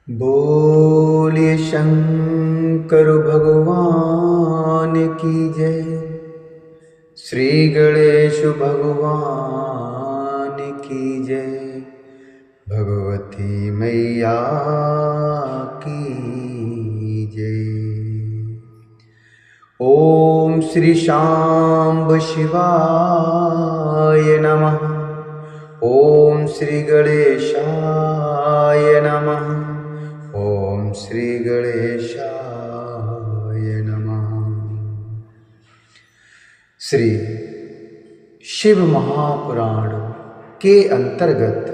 बोलिए शंकर भगवान की जय। श्री गणेश भगवान की जय। भगवती मैया की जय। ओम श्री शांब शिवाय नमः। ओम श्री गणेशाय नमः। ओम श्री गणेशाय नमः। श्री शिव महापुराण के अंतर्गत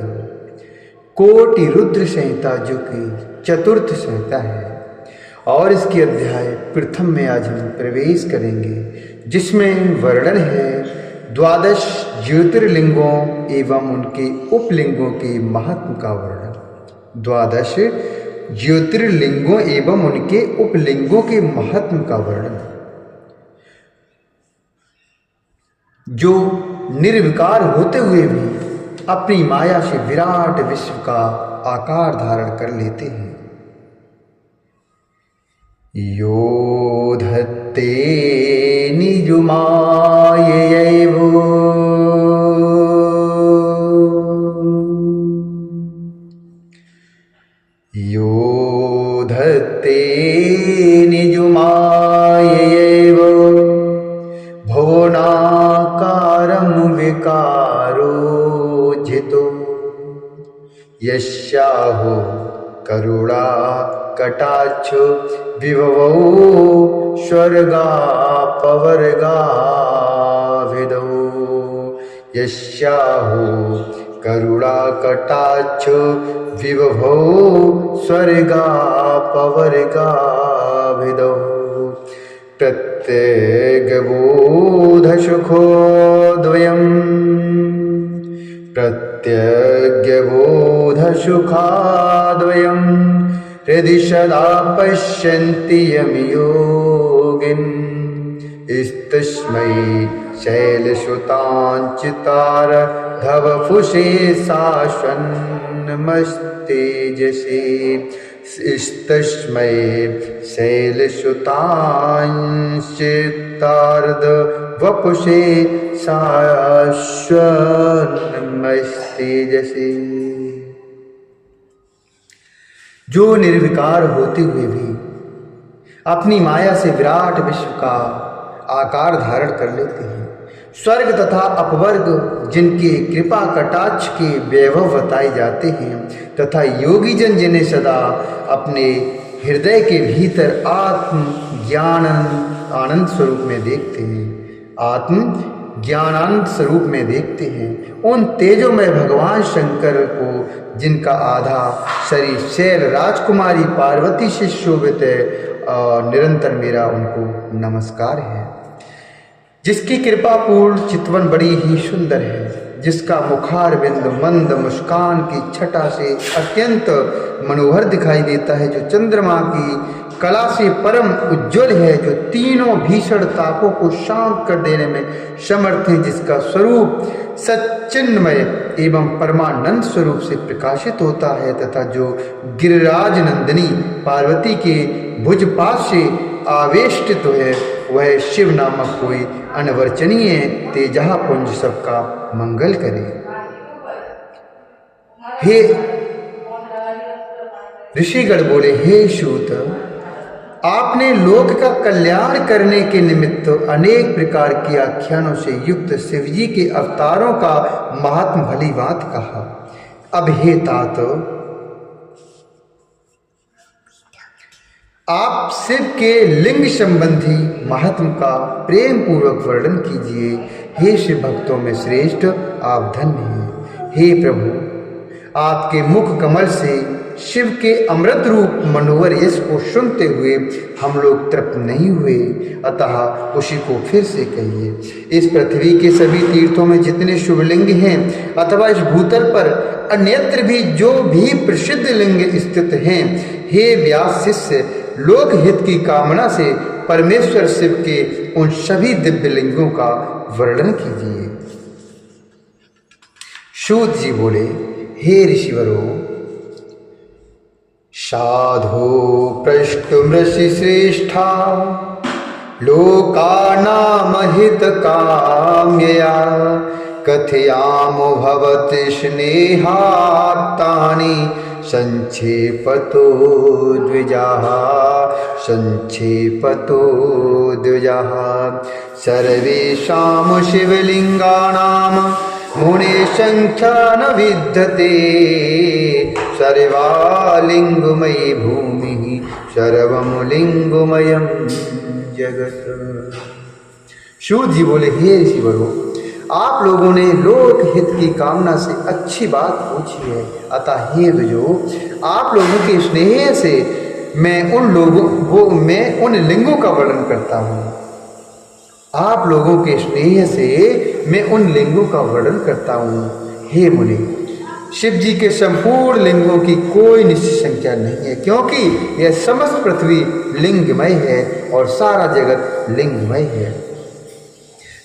कोटि रुद्र संहिता जो कि चतुर्थ संहिता है और इसके अध्याय प्रथम में आज हम प्रवेश करेंगे, जिसमें वर्णन है 12 ज्योतिर्लिंगों एवं उनके उपलिंगों के महात्म का वर्णन। 12 ज्योतिर्लिंगों एवं उनके उपलिंगों के महात्म का वर्णन, जो निर्विकार होते हुए भी अपनी माया से विराट विश्व का आकार धारण कर लेते हैं। यो धत्ते निजुमायैवो यो धत्ते निजुमायैव भुवनाकारं विकारोजितो यस्याहो करुणा कटाक्षो विभवो स्वर्गापवर्गाभिदो यस्याहो करुणा कटाक्षो विभवो स्वर्गापवर्गाभिदो प्रत्यग्यबोधसुखाद्वयं हृदि सदा पश्यन्ति यं योगिन् इस्तस्मै शैलसुताञ्चितारधवफुषे शाश्वन्नमस्तेजसे इस्तस्मै शैलसुताञ्चितारधवफुषे शाश्वन्नमस्तेजसे। जो निर्विकार होते हुए भी अपनी माया से विराट विश्व का आकार धारण कर लेते हैं, स्वर्ग तथा अपवर्ग जिनके कृपा कटाक्ष के वैभव बताए जाते हैं, तथा योगी जन जिन्हें सदा अपने हृदय के भीतर आत्म ज्ञान आनंद स्वरूप में देखते हैं, आत्म ज्ञानानंद स्वरूप में देखते हैं, उन तेजोमय भगवान शंकर को, जिनका आधा शरीर शैल राजकुमारी पार्वती से शोभित है, निरंतर मेरा उनको नमस्कार है। जिसकी कृपा पूर्ण चितवन बड़ी ही सुंदर है, जिसका मुखार बिंदु मंद मुस्कान की छटा से अत्यंत मनोहर दिखाई देता है, जो चंद्रमा की कला से परम उज्ज्वल है, जो तीनों भीषण तापों को शांत कर देने में समर्थ है, जिसका स्वरूप सच्चिन्मय एवं परमानंद स्वरूप से प्रकाशित होता है, तथा जो गिरिराज नंदिनी पार्वती के भुजपाश से आवेष्टित है, वह शिव नामक कोई अनवर्चनीय तेजहा पुंज सबका मंगल करे। हे ऋषिगण बोले, हे सूत, आपने लोक का कल्याण करने के निमित्त अनेक प्रकार के आख्यानों से युक्त शिवजी के अवतारों का महात्म भली बात कहा। अब हे तात, आप शिव के लिंग संबंधी महात्म का प्रेम पूर्वक वर्णन कीजिए। हे शिव भक्तों में श्रेष्ठ, आप धन्य हैं। हे प्रभु, आपके मुख कमल से शिव के अमृत रूप मनोहर यश को सुनते हुए हम लोग तृप्त नहीं हुए, अतः उसी को फिर से कहिए। इस पृथ्वी के सभी तीर्थों में जितने शुभलिंग हैं, अथवा इस भूतल पर अन्यत्र भी जो भी प्रसिद्ध लिंग स्थित हैं, हे व्यास शिष्य, लोक हित की कामना से परमेश्वर शिव के उन सभी दिव्य लिंगों का वर्णन कीजिए। सूत जी बोले, हे ऋषिवरों, साधु पृष्ठमृषि श्रेष्ठा लोकानामहितकाम्यया कथयामो भवति स्नेहात्तानि संक्षेपतो द्विजाः सर्वेषां शिवलिंगानां मुने संख्या न विद्यते सर्वालिंगमयी भूमि सर्वं लिंगमयं जगत। शिव जी बोले, हे ऋषिवरों, आप लोगों ने लोक हित की कामना से अच्छी बात पूछी है, अतः हे द्विजो, आप लोगों के स्नेह से मैं उन लिंगों का वर्णन करता हूँ। आप लोगों के स्नेह से मैं उन लिंगों का वर्णन करता हूँ। हे मुनि, शिव जी के संपूर्ण लिंगों की कोई निश्चित संख्या नहीं है, क्योंकि यह समस्त पृथ्वी लिंगमय है और सारा जगत लिंगमय है।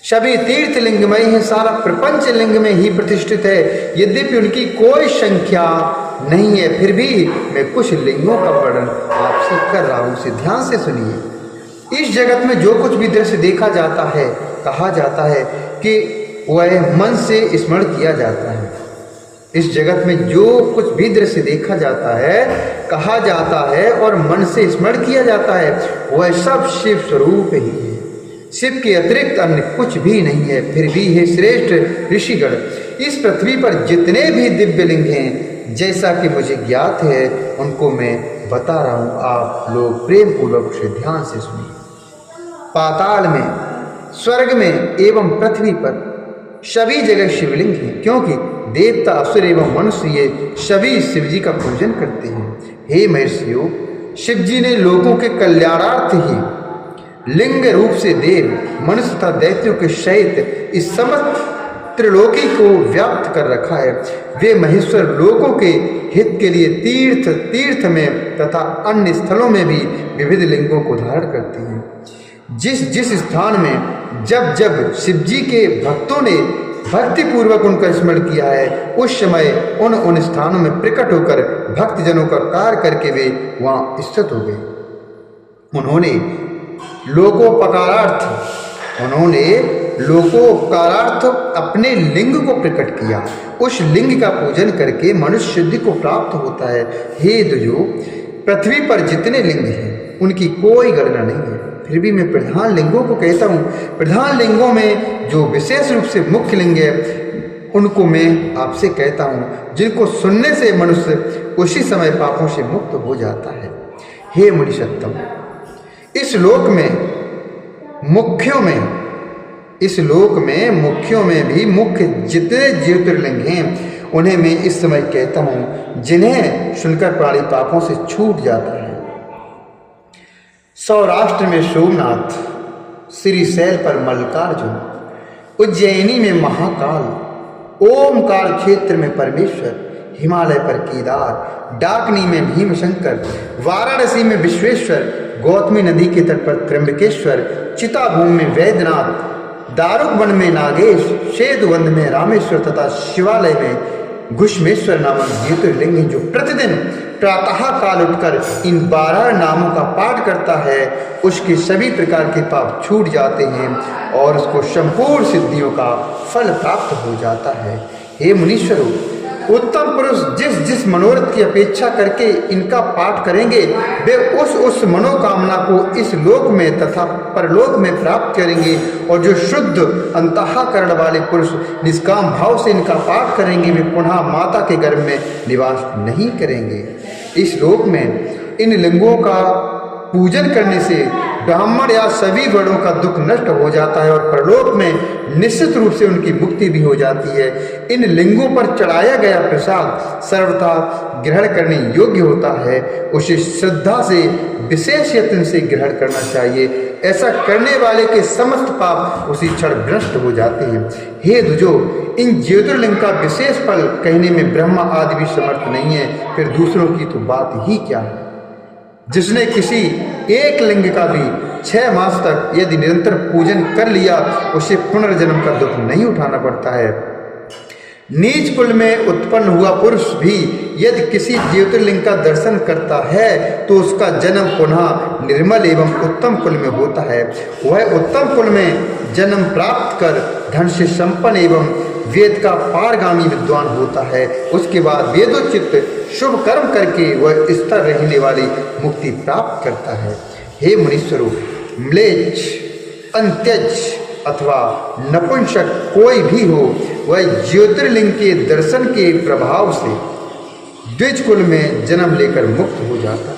सभी तीर्थ लिंगमय है, सारा प्रपंच लिंग में ही प्रतिष्ठित है। यद्यपि उनकी कोई संख्या नहीं है, फिर भी मैं कुछ लिंगों का वर्णन आपसे कर रहा हूँ। इसे ध्यान से सुनिए। इस जगत में जो कुछ भी दृश्य देखा जाता है, कहा जाता है कि वह मन से स्मरण किया जाता है। इस जगत में जो कुछ भी दृश्य देखा जाता है, कहा जाता है और मन से स्मरण किया जाता है, वह सब शिव स्वरूप ही है। शिव के अतिरिक्त अन्य कुछ भी नहीं है। फिर भी हे श्रेष्ठ ऋषिगण, इस पृथ्वी पर जितने भी दिव्य लिंग हैं, जैसा कि मुझे ज्ञात है, उनको मैं बता रहा हूँ। आप लोग प्रेम पूर्वक उसे ध्यान से सुनिए। पाताल में, स्वर्ग में एवं पृथ्वी पर सभी जगह शिवलिंग हैं, क्योंकि देवता, असुर एवं मनुष्य ये सभी शिव जी का पूजन करते हैं। हे महर्षियों, शिव जी ने लोगों के कल्याणार्थ ही लिंग रूप से देव, मनुष्य तथा दैत्यों के सहित इस समस्त त्रिलोकी को व्याप्त कर रखा है। वे महेश्वर लोगों के हित के लिए तीर्थ में तथा अन्य स्थलों में भी विविध लिंगों को धारण करते हैं। जिस स्थान में जब शिव जी के भक्तों ने भक्ति पूर्वक उनका स्मरण किया है, उस समय उन स्थानों में प्रकट होकर भक्तजनों का कार्य करके वे वहाँ स्थित हो गए। उन्होंने लोकोपकारार्थ अपने लिंग को प्रकट किया। उस लिंग का पूजन करके मनुष्य सिद्धि को प्राप्त होता है। हे द्विजो, पृथ्वी पर जितने लिंग हैं, उनकी कोई गणना नहीं है। फिर भी मैं प्रधान लिंगों को कहता हूँ। प्रधान लिंगों में जो विशेष रूप से मुख्य लिंग है, उनको मैं आपसे कहता हूँ, जिनको सुनने से मनुष्य उसी समय पापों से मुक्त हो जाता है। हे मुनिषत्तम, इस लोक में मुख्यों में भी मुख्य जितने ज्योतिर्लिंग हैं, उन्हें मैं इस समय कहता हूँ, जिन्हें सुनकर प्राणी पापों से छूट जाता है। सौराष्ट्र में सोमनाथ, श्रीशैल पर मल्लिकार्जुन, उज्जैनी में महाकाल, ओमकार क्षेत्र में परमेश्वर, हिमालय पर केदार, डाकनी में भीमशंकर, वाराणसी में विश्वेश्वर, गौतमी नदी के तट पर त्र्यंबकेश्वर, चिताभूमि में वैद्यनाथ, दारुक वन में नागेश, सेतुबंध में रामेश्वर तथा शिवालय में घुष्मेश्वर नामक ज्योतिर्लिंग जो प्रतिदिन प्रातः काल उठकर इन 12 नामों का पाठ करता है, उसके सभी प्रकार के पाप छूट जाते हैं और उसको संपूर्ण सिद्धियों का फल प्राप्त हो जाता है। हे मुनीश्वरों, उत्तम पुरुष जिस मनोरथ की अपेक्षा करके इनका पाठ करेंगे, वे उस मनोकामना को इस लोक में तथा परलोक में प्राप्त करेंगे। और जो शुद्ध अंतःकरण वाले पुरुष निष्काम भाव से इनका पाठ करेंगे, वे पुनः माता के गर्भ में निवास नहीं करेंगे। इस लोक में इन लिंगों का पूजन करने से ब्राह्मण या सभी वर्णों का दुख नष्ट हो जाता है और परलोक में निश्चित रूप से उनकी मुक्ति भी हो जाती है। इन लिंगों पर चढ़ाया गया प्रसाद सर्वथा ग्रहण करने योग्य होता है, उसे श्रद्धा से विशेष यत्न से ग्रहण करना चाहिए। ऐसा करने वाले के समस्त पाप उसी क्षण भ्रष्ट हो जाते हैं। हे द्विजो, इन ज्योतिर्लिंग का विशेष फल कहने में ब्रह्मा आदि भी समर्थ नहीं है, फिर दूसरों की तो बात ही क्या है। जिसने किसी एक लिंग का भी 6 मास तक यदि निरंतर पूजन कर लिया, उसे पुनर्जन्म का दुख नहीं उठाना पड़ता है। नीच कुल में उत्पन्न हुआ पुरुष भी यदि किसी ज्योतिर्लिंग का दर्शन करता है तो उसका जन्म पुनः निर्मल एवं उत्तम कुल में होता है। वह उत्तम कुल में जन्म प्राप्त कर धन से संपन्न एवं वेद का पारगामी विद्वान होता है। उसके बाद वेदोचित शुभ कर्म करके वह स्थिर रहने वाली मुक्ति प्राप्त करता है। हे मुनीश्वरों, म्लेच्छ, अंत्यज अथवा नपुंसक कोई भी हो, वह ज्योतिर्लिंग के दर्शन के प्रभाव से द्विज कुल में जन्म लेकर मुक्त हो जाता है।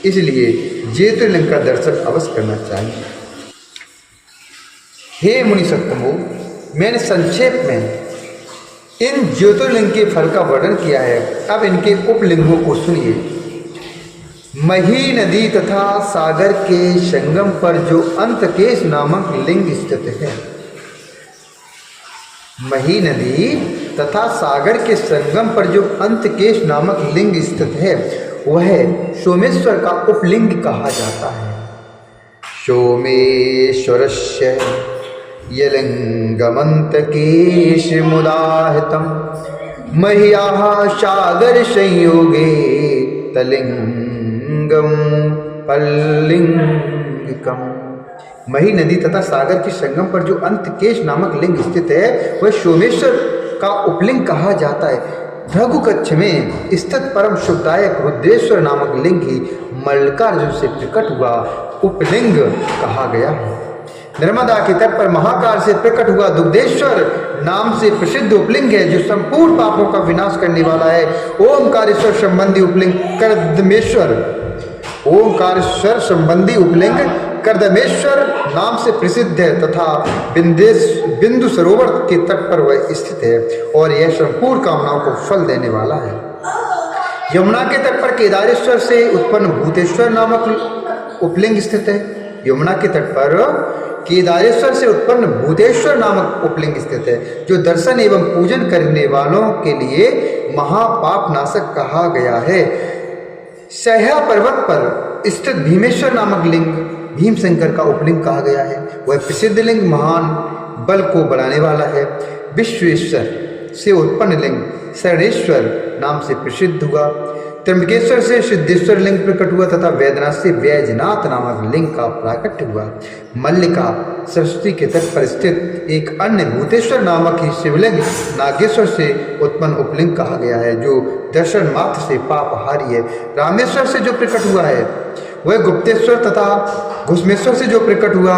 इसलिए ज्योतिर्लिंग का दर्शन अवश्य करना चाहिए। हे मुनि सत्तमो, मैंने संक्षेप में इन ज्योतिर्लिंग के फल का वर्णन किया है। अब इनके उपलिंगों को सुनिए। मही नदी तथा सागर के संगम पर जो अंतकेश नामक लिंग स्थित है। मही नदी तथा सागर के संगम पर जो अंतकेश नामक लिंग स्थित है, वह सोमेश्वर का उपलिंग कहा जाता है। सोमेश्वरस्य यलिंगमंतकेश मुदाहतम मह्याः सागर संयोगे तलिंगम पल्लिंगिकम। मही नदी तथा सागर के संगम पर जो अंतकेश नामक लिंग स्थित है, वह सोमेश्वर का उपलिंग कहा जाता है। भृगुकच्छ में स्थित परम शुभदायक रुद्रेश्वर नामक लिंग ही मल्लिकार्जुन से प्रकट हुआ उपलिंग कहा गया है। नर्मदा के तट पर महाकाल से प्रकट हुआ दुग्धेश्वर नाम से प्रसिद्ध उपलिंग है, जो संपूर्ण पापों का विनाश करने वाला है। ओमकारेश्वर संबंधी उपलिंग कर्दमेश्वर, ओमकारेश्वर संबंधी उपलिंग कर्दमेश्वर नाम से प्रसिद्ध है तथा बिंदु सरोवर के तट पर वह स्थित है और यह संपूर्ण कामनाओं को फल देने वाला है। यमुना के तट पर केदारेश्वर से उत्पन्न भूतेश्वर नामक उपलिंग स्थित है। यमुना के तट पर केदारेश्वर से उत्पन्न भूतेश्वर नामक उपलिंग स्थित है, जो दर्शन एवं पूजन करने वालों के लिए महापाप नाशक कहा गया है। सह्या पर्वत पर स्थित भीमेश्वर नामक लिंग भीमशंकर का उपलिंग कहा गया है। वह प्रसिद्ध लिंग महान बल को बढ़ाने वाला है। विश्वेश्वर से उत्पन्न लिंग शरणेश्वर नाम से प्रसिद्ध हुआ। त्र्यंबकेश्वर से सिद्धेश्वर लिंग प्रकट हुआ तथा वैद्यनाथ से वैजनाथ नामक लिंग का प्राकट्य हुआ। मल्लिका सरस्वती के तट पर स्थित एक अन्य भूतेश्वर नामक ही शिवलिंग नागेश्वर से उत्पन्न उपलिंग कहा गया है, जो दर्शन मात्र से पापहारी है। रामेश्वर से जो प्रकट हुआ है वह गुप्तेश्वर तथा घुष्मेश्वर से जो प्रकट हुआ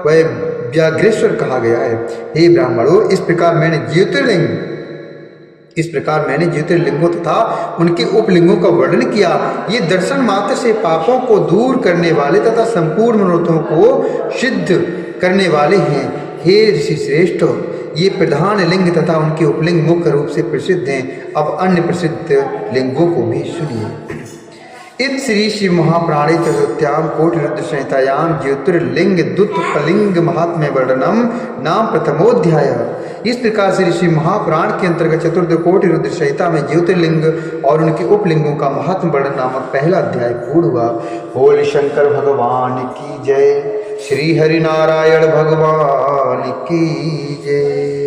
वह व्याघ्रेश्वर कहा गया है। हे ब्राह्मणों, इस प्रकार मैंने ज्योतिर्लिंगों तथा उनके उपलिंगों का वर्णन किया। ये दर्शन मात्र से पापों को दूर करने वाले तथा संपूर्ण मनोरथों को सिद्ध करने वाले हैं। हे ऋषि श्रेष्ठ, ये प्रधान लिंग तथा उनके उपलिंग मुख्य रूप से प्रसिद्ध हैं। अब अन्य प्रसिद्ध लिंगों को भी सुनिए। इत श्री शिव महाप्राणे चतुर्थ्याम कोटिरुद्र संहितायाम ज्योतिर्लिंग दुत्तलिंग महात्म्य वर्णनम नाम प्रथमोध्याय। इस प्रकार से ऋषि महाप्राण के अंतर्गत चतुर्थ कोटि रुद्र संहिता में ज्योतिर्लिंग और उनके उपलिंगों का महात्म वर्णन नामक पहला अध्याय पूर्ण हुआ। बोल शंकर भगवान की जय। श्री हरि नारायण भगवान की जय।